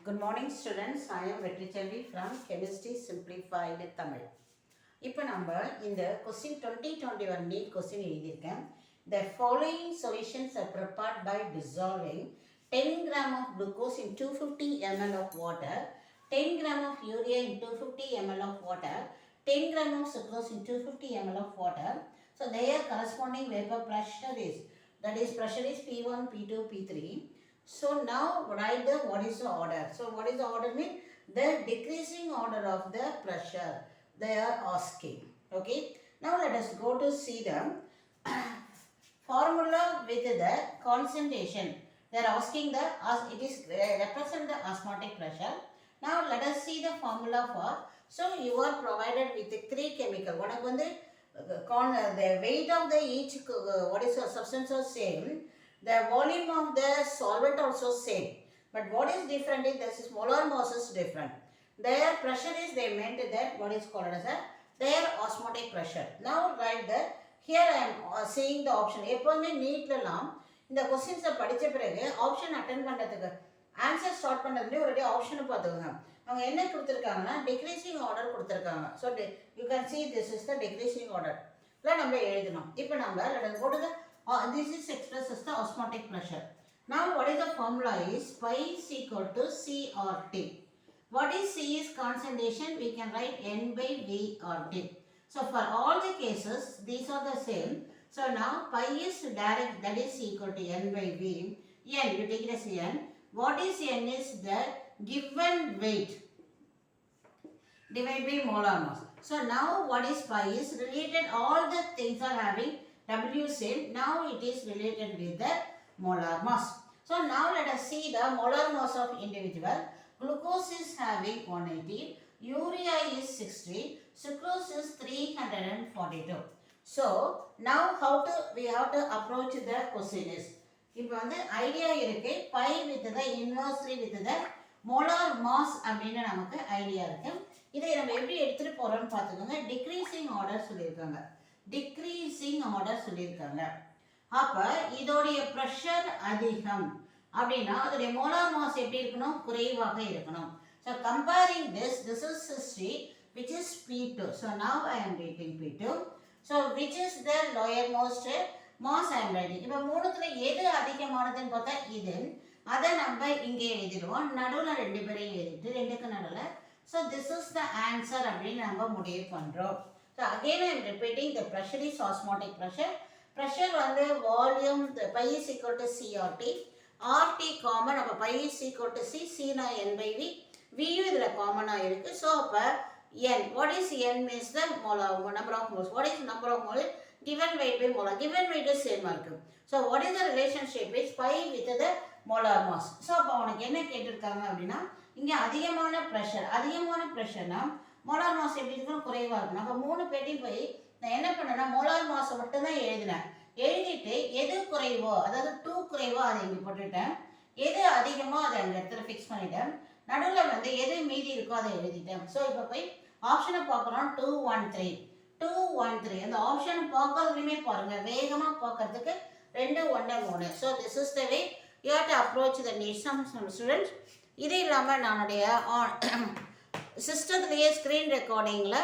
Good morning students. I am Vetrichelvi from Chemistry Simplified Tamil. இப்போ நம்ம இந்த question 2021 NEET question எழுதியிருக்கேன். The following solutions are prepared by dissolving 10 gram of glucose in 250 ml of water, 10 gram of urea in 250 ml of water, 10 gram of sucrose in 250 ml of water. So their corresponding vapor pressure is, pressure is P1, P2, P3. So now write the what is the order. So what is the order mean? The decreasing order of the pressure they are asking. Okay. Now let us go to see the formula with the concentration. They are asking the it is represent the osmotic pressure. Now let us see the formula for. So you are provided with the three chemical. One of the weight of the each what is the substance are same. The volume of the solvent also same, but what is different is this is molar mass is different. Their pressure is they meant that what is called as their osmotic pressure. Now write that here I am seeing the option. எப்போதுமே நீட்லாம் இந்த கொஸ்டின்ஸை படித்த பிறகு option attend பண்ணுறதுக்கு answer start பண்ணுறதுலேயே ஒரே ஆப்ஷனை பார்த்துக்கோங்க. அவங்க என்ன கொடுத்துருக்காங்கன்னா டிக்ரீசிங் ஆர்டர் கொடுத்துருக்காங்க. So you can see this is the decreasing order. இல்லை நம்ம எழுதணும். இப்போ நம்ம போட்டு this is expressed as the osmotic pressure. Now what is the formula is pi is equal to CRT. What is C is concentration, we can write N by VRT. So for all the cases these are the same. So now pi is direct, that is equal to N by V. N, you take it as N. What is N is the given weight divided by molar mass. So now what is pi is related, all the things are having W same. Now it is related with the molar mass. So now let us see the molar mass of individual. Glucose is having 180, urea is 60, sucrose is 342. So now how to we have to approach the question is, இப்போ வந்து idea இருக்கு pi with the inversely with the molar mass அப்படின்னு நமக்கு idea இருக்கு. இதை நம்ம எப்படி எடுத்துட்டு போறோம்னு பார்த்துக்கோங்க. டிக்ரீசிங் ஆர்டர் சொல்லியிருக்காங்க. டிக்ரீசிங் ஆர்டர் சொல்லியிருக்காங்க. அப்போ இதோடைய ப்ரெஷர் அதிகம் அப்படின்னா அதோடைய மோலார் மாஸ் எப்படி இருக்கணும்? குறைவாக இருக்கணும். So comparing this is 60 which is P2. So now I am writing P2. So which is the lower most mass I am writing. இப்போ மூணுத்துல எது அதிகமானதுன்னு பார்த்தா இது. அதை நம்ம இங்கே எழுதிடுவோம். நடுவில் ரெண்டு பேரையும் எழுதிட்டு ரெண்டுக்கு நடுவில். So this is the answer அப்படின்னு நம்ம முடிவு பண்ணுறோம். So again I am repeating, the pressure is osmotic pressure. Pressure வந்து volume, the pi is equal to CRT. RT common, அப்போ pi is equal to C, C na N by V. V இதில் காமனாக இருக்குது. So அப்போ N, what is N means the molar, number of moles. What is number of moles? Given weight by molar. Given weight is same இருக்குது. So what is the relationship is pi with the molar mass. So அப்போ அவனுக்கு என்ன கேட்டிருக்காங்க அப்படின்னா இங்கே அதிகமான ப்ரெஷர்னா molar mass எப்படி இருக்கணும்? குறைவாக இருக்கணும். அப்போ மூணு பேட்டையும் போய் நான் என்ன பண்ணேன்னா மோலார் மாஸை மட்டும் தான் எழுதினேன். எழுதிட்டு எது குறைவோ, அதாவது 2 குறைவோ அதை இங்கே போட்டுட்டேன். எது அதிகமோ அதை அந்த இடத்துல ஃபிக்ஸ் பண்ணிட்டேன். நடுவில் வந்து எது மீதி இருக்கோ அதை எழுதிட்டேன். ஸோ இப்போ போய் ஆப்ஷனை பார்க்குறோம். 213 அந்த ஆப்ஷனை பார்க்கறதுலையுமே பாருங்கள், வேகமாக பார்க்கறதுக்கு 2 1 3. So this is the way you have to approach the need some students. இது இல்லாமல் நானுடைய சிஸ்டத்துலேயே ஸ்க்ரீன் ரெக்கார்டிங்கில்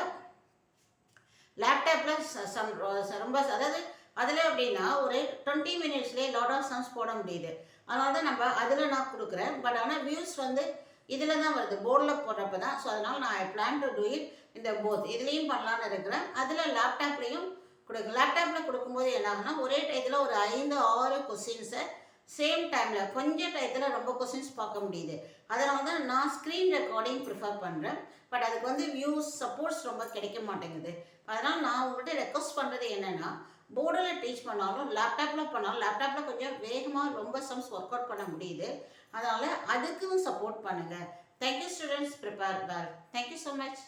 லேப்டாப்பில் ரொம்ப அதாவது அதில் அப்படின்னா ஒரு 20 மினிட்ஸ்லேயே லாட் ஆஃப் சம்ஸ் போட முடியுது. அதனால தான் நம்ம அதில் நான் கொடுக்குறேன். பட் ஆனால் வியூஸ் வந்து இதில் தான் வருது, போர்டில் போடுறப்ப தான். ஸோ அதனால் நான் ஐ பிளான் டு டூ இட் இந்த போத். இதுலேயும் பண்ணலான்னு இருக்கிறேன். அதில் லேப்டாப்லேயும் லேப்டாப்பில் கொடுக்கும்போது என்ன ஆகுனா ஒரே டயத்தில் ஒரு 5-6 கொஸ்டின்ஸை சேம் டைமில் கொஞ்சம் டயத்தில் ரொம்ப கொஸ்டின்ஸ் பார்க்க முடியுது. அதனால தான் நான் ஸ்க்ரீன் ரெக்கார்டிங் ப்ரிஃபர் பண்ணுறேன். பட் அதுக்கு வந்து வியூஸ் சப்போர்ட்ஸ் ரொம்ப கிடைக்க மாட்டேங்குது. அதனால் நான் உங்கள்கிட்ட ரெக்வஸ்ட் பண்ணுறது என்னென்னா, போர்டில் டீச் பண்ணாலும் லேப்டாப்பில் பண்ணாலும் லேப்டாப்பில் கொஞ்சம் வேகமாக ரொம்ப சம்ஸ் ஒர்க் அவுட் பண்ண முடியுது. அதனால் அதுக்கும் சப்போர்ட் பண்ணுங்கள். Thank you students, prepare well. Thank you so much.